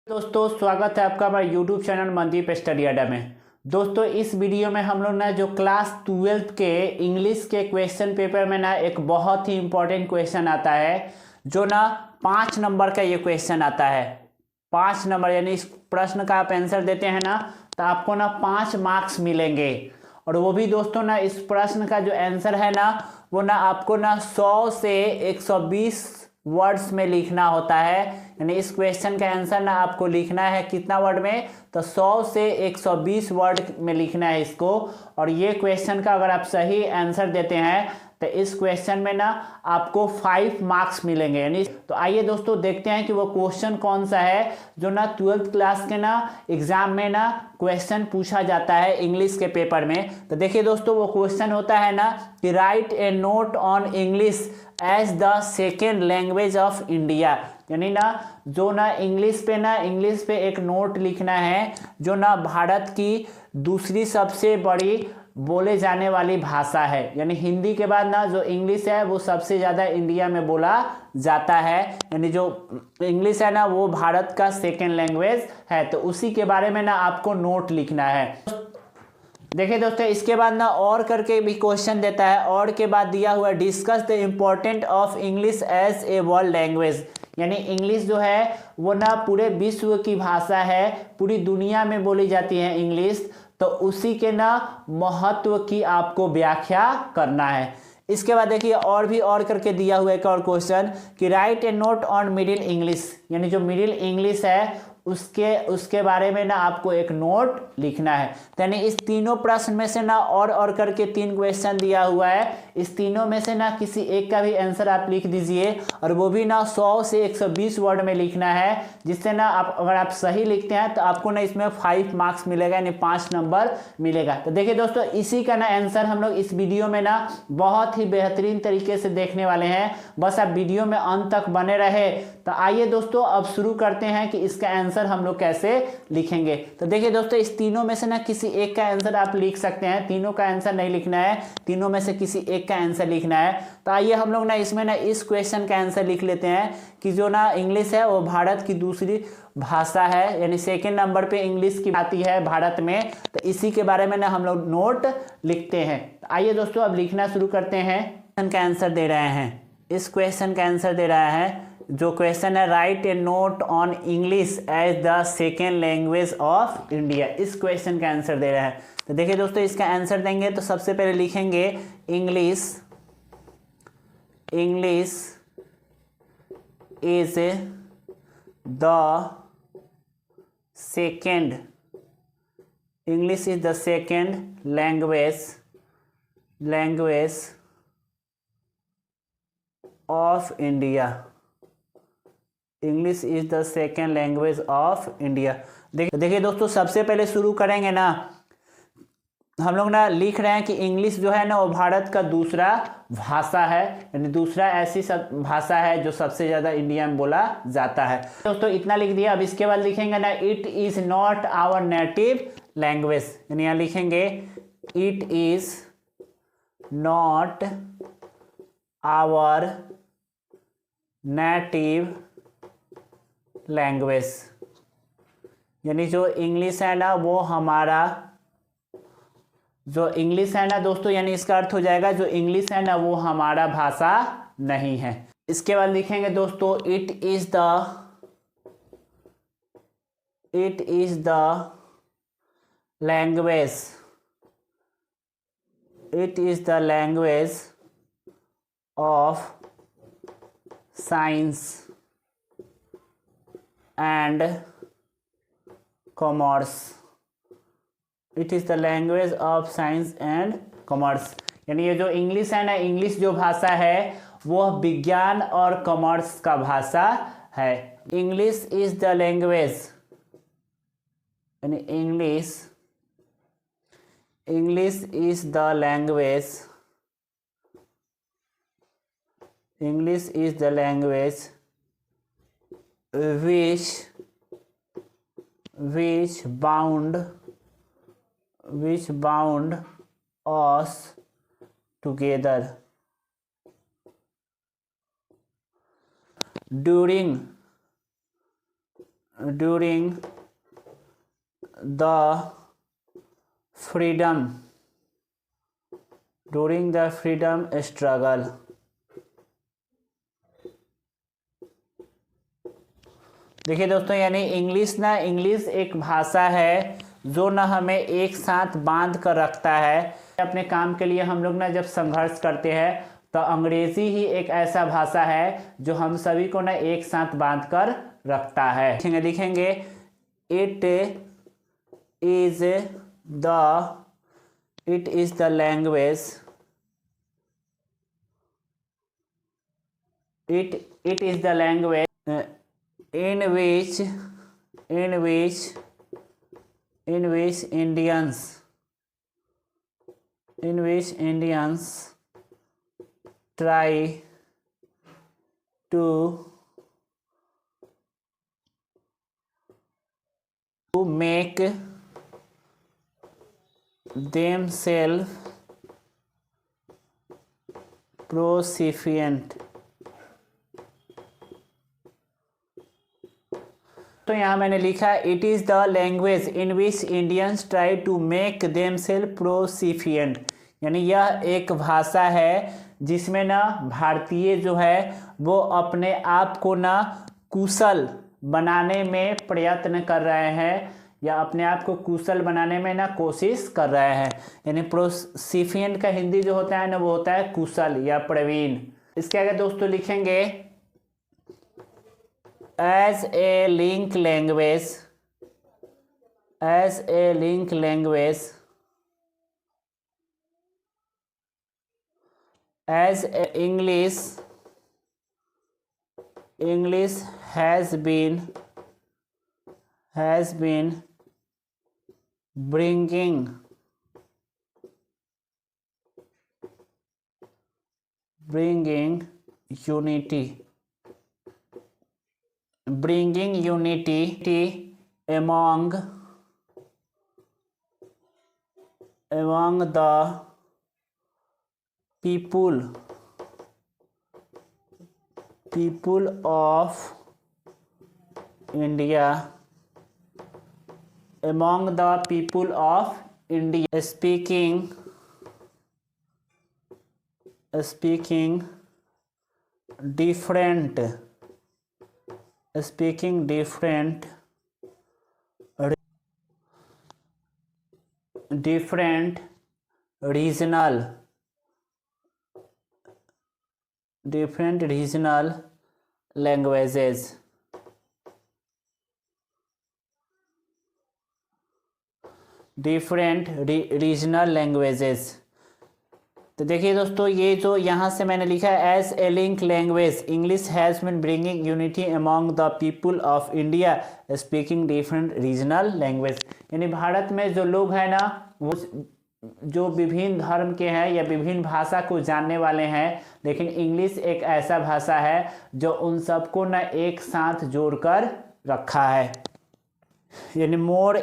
दोस्तों स्वागत है आपका हमारे YouTube चैनल मनदीप स्टडी अड्डा में। दोस्तों इस वीडियो में हम लोग ना जो क्लास 12 के इंग्लिश के क्वेश्चन पेपर में ना एक बहुत ही इम्पोर्टेंट क्वेश्चन आता है जो ना 5 नंबर का ये क्वेश्चन आता है। 5 नंबर यानी इस प्रश्न का आप आंसर देते हैं ना तो आपको ना 5 मार्क्स मिलेंगे। और वो भी दोस्तों ना इस प्रश्न का जो आंसर है ना वो ना आपको ना 100 से 120 वर्ड्स में लिखना होता है। यानी इस क्वेश्चन का आंसर ना आपको लिखना है कितना वर्ड में, तो 100 से 120 वर्ड में लिखना है इसको। और ये क्वेश्चन का अगर आप सही आंसर देते हैं तो इस क्वेश्चन में ना आपको 5 मार्क्स मिलेंगे। यानी तो आइए दोस्तों देखते हैं कि वो क्वेश्चन कौन सा है जो ना 12th क्लास के ना एग्जाम में ना क्वेश्चन पूछा जाता है इंग्लिश के पेपर में। तो देखिए दोस्तों वो क्वेश्चन होता है ना कि write a note on English as the second language of India. यानी ना जो ना इंग्लिश पे एक नोट लिखना है जो ना भारत की दूसरी सबसे बड़ी बोले जाने वाली भाषा है। यानी हिंदी के बाद ना जो इंग्लिश है वो सबसे ज़्यादा इंडिया में बोला जाता है। यानी जो इंग्लिश है ना वो भारत का सेकेंड लैंग्वेज है। तो उसी के बारे में ना आपको नोट लिखना है। देखिए दोस्तों इसके बाद ना और करके भी क्वेश्चन देता है। और के बाद दिया हुआ discuss the important of English as a world language. यानी इंग्लिश जो है वो ना पूरे विश्व की भाषा है, पूरी दुनिया में बोली जाती है इंग्लिश। तो उसी के ना महत्व की आपको व्याख्या करना है। इसके बाद देखिए और करके दिया हुआ एक और क्वेश्चन कि write a note on middle English. यानी जो मिडिल इंग्लिश है उसके बारे में ना आपको एक नोट लिखना है। यानी इस तीनों प्रश्न में से ना और करके 3 क्वेश्चन दिया हुआ है। इस तीनों में से ना किसी एक का भी आंसर आप लिख दीजिए और वो भी ना 100 से 120 वर्ड में लिखना है, जिससे ना आप अगर आप सही लिखते हैं तो आपको ना इसमें 5 मार्क्स मिलेगा, यानी 5 नंबर मिलेगा। तो देखिए दोस्तों इसी का ना आंसर हम लोग इस वीडियो में ना बहुत ही बेहतरीन तरीके से देखने वाले हैं। बस आप वीडियो में अंत तक बने रहे। तो आइए दोस्तों अब शुरू करते हैं कि इसका आंसर हम लोग कैसे लिखेंगे। तो देखिए दोस्तों इस तीनों में से ना किसी एक का आंसर आप लिख सकते हैं। तीनों का आंसर नहीं लिखना है, तीनों में से किसी एक का आंसर लिखना है। तो आइए हम लोग ना इसमें ना इस क्वेश्चन का आंसर लिख लेते हैं कि जो ना इंग्लिश है वो भारत की दूसरी भाषा है, यानी सेकेंड नंबर पे इंग्लिश की आती है भारत में। तो इसी के बारे में ना हम लोग नोट लिखते हैं। तो आइए दोस्तों अब लिखना शुरू करते हैं। क्वेश्चन का आंसर दे रहे हैं, इस क्वेश्चन का आंसर दे रहा है जो क्वेश्चन है write a note on English as the second language of India. इस क्वेश्चन का आंसर दे रहा है। तो देखिए दोस्तों इसका आंसर देंगे तो सबसे पहले लिखेंगे English is the second language of India. English is the second language of India. देखिए दोस्तों सबसे पहले शुरू करेंगे ना हम लोग ना लिख रहे हैं कि इंग्लिश जो है ना वो भारत का दूसरा भाषा है, यानी दूसरा ऐसी भाषा है जो सबसे ज़्यादा इंडिया में बोला जाता है। दोस्तों इतना लिख दिया। अब इसके बाद लिखेंगे ना it is not our native language. यानी यहाँ लिखेंगे it is not our native language. यानी जो इंग्लिश है ना वो हमारा जो इंग्लिश है ना दोस्तों, यानी इसका अर्थ हो जाएगा जो इंग्लिश है ना वो हमारा भाषा नहीं है। इसके बाद लिखेंगे दोस्तों it is the language of science and commerce. It is the language of science and commerce. यानी ये जो इंग्लिश है ना, इंग्लिश जो भाषा है वो विज्ञान और कॉमर्स का भाषा है। इंग्लिश इज द लैंग्वेज, यानी English is the language which bound us together during during the freedom struggle. देखिए दोस्तों, यानी इंग्लिश एक भाषा है जो ना हमें एक साथ बांध कर रखता है। अपने काम के लिए हम लोग ना जब संघर्ष करते हैं तो अंग्रेजी ही एक ऐसा भाषा है जो हम सभी को ना एक साथ बांध कर रखता है। लिखेंगे it is the language, it is the language in which Indians try to make themselves proficient। तो यहाँ मैंने लिखा it is the language in which Indians try to make themselves proficient, यानी यह एक भाषा है जिसमें ना भारतीय जो है वो अपने आप को ना कुशल बनाने में प्रयत्न कर रहे हैं या अपने आप को कुशल बनाने में ना कोशिश कर रहे हैं। यानी प्रोसिफिएंट का हिंदी जो होता है ना वो होता है कुशल या प्रवीण। इसके आगे दोस्तों लिखेंगे as a link language as English has been bringing unity among the people of India, speaking different regional languages। तो देखिए दोस्तों, ये जो यहाँ से मैंने लिखा है as a link language English has been bringing unity among the people of India speaking different regional language, यानी भारत में जो लोग हैं ना वो जो विभिन्न धर्म के हैं या विभिन्न भाषा को जानने वाले हैं, लेकिन इंग्लिश एक ऐसा भाषा है जो उन सबको ना एक साथ जोड़कर रखा है। यानी मोर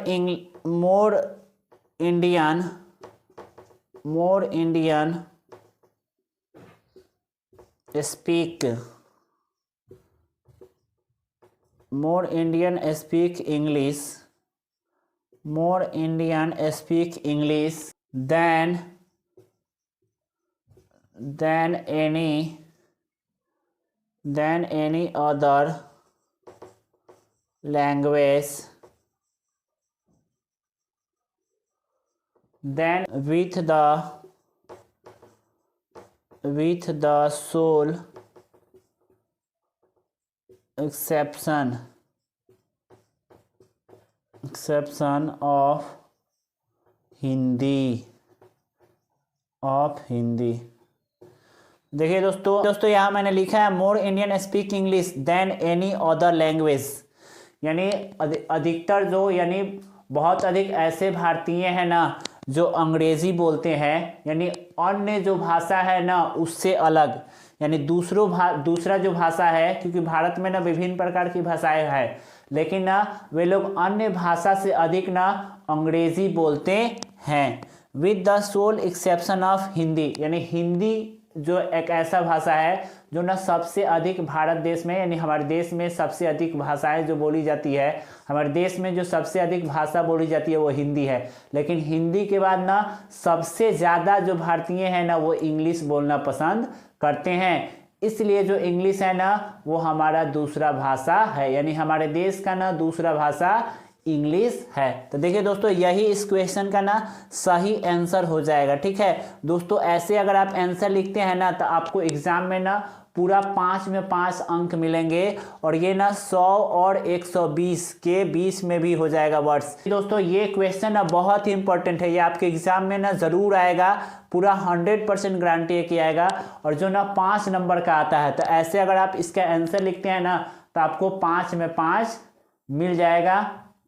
Indian speak English than any other language, then with the sole exception of Hindi. देखिए दोस्तों यहाँ मैंने लिखा है more Indian speak English than any other language, यानी अधिकतर जो यानी बहुत अधिक ऐसे भारतीय हैं ना जो अंग्रेजी बोलते हैं, यानी अन्य जो भाषा है ना उससे अलग, यानी दूसरा जो भाषा है, क्योंकि भारत में ना विभिन्न प्रकार की भाषाएं हैं, लेकिन ना वे लोग अन्य भाषा से अधिक ना अंग्रेजी बोलते हैं। With the sole exception of Hindi, यानी हिंदी जो एक ऐसा भाषा है जो ना सबसे अधिक भारत देश में यानी हमारे देश में सबसे अधिक भाषाएं जो बोली जाती है, हमारे देश में जो सबसे अधिक भाषा बोली जाती है वो हिंदी है। लेकिन हिंदी के बाद ना सबसे ज़्यादा जो भारतीय हैं ना वो इंग्लिश बोलना पसंद करते हैं, इसलिए जो इंग्लिश है ना वो हमारा दूसरा भाषा है, यानी हमारे देश का ना दूसरा भाषा इंग्लिश है। तो देखिए दोस्तों, यही इस क्वेश्चन का ना सही आंसर हो जाएगा। ठीक है दोस्तों, ऐसे अगर आप आंसर लिखते हैं ना तो आपको एग्जाम में ना पूरा 5 में 5 अंक मिलेंगे और ये ना 100 और 120 के बीच में भी हो जाएगा वर्ड्स। दोस्तों ये क्वेश्चन ना बहुत ही इंपॉर्टेंट है, ये आपके एग्जाम में ना ज़रूर आएगा, पूरा 100% गारंटी है कि आएगा। और जो ना 5 नंबर का आता है, तो ऐसे अगर आप इसका आंसर लिखते हैं ना तो आपको 5 में 5 मिल जाएगा।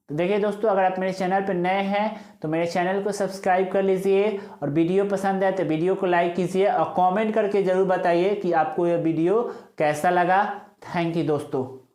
तो देखिए दोस्तों, अगर आप मेरे चैनल पर नए हैं तो मेरे चैनल को सब्सक्राइब कर लीजिए और वीडियो पसंद है तो वीडियो को लाइक कीजिए और कमेंट करके ज़रूर बताइए कि आपको ये वीडियो कैसा लगा। थैंक यू दोस्तों।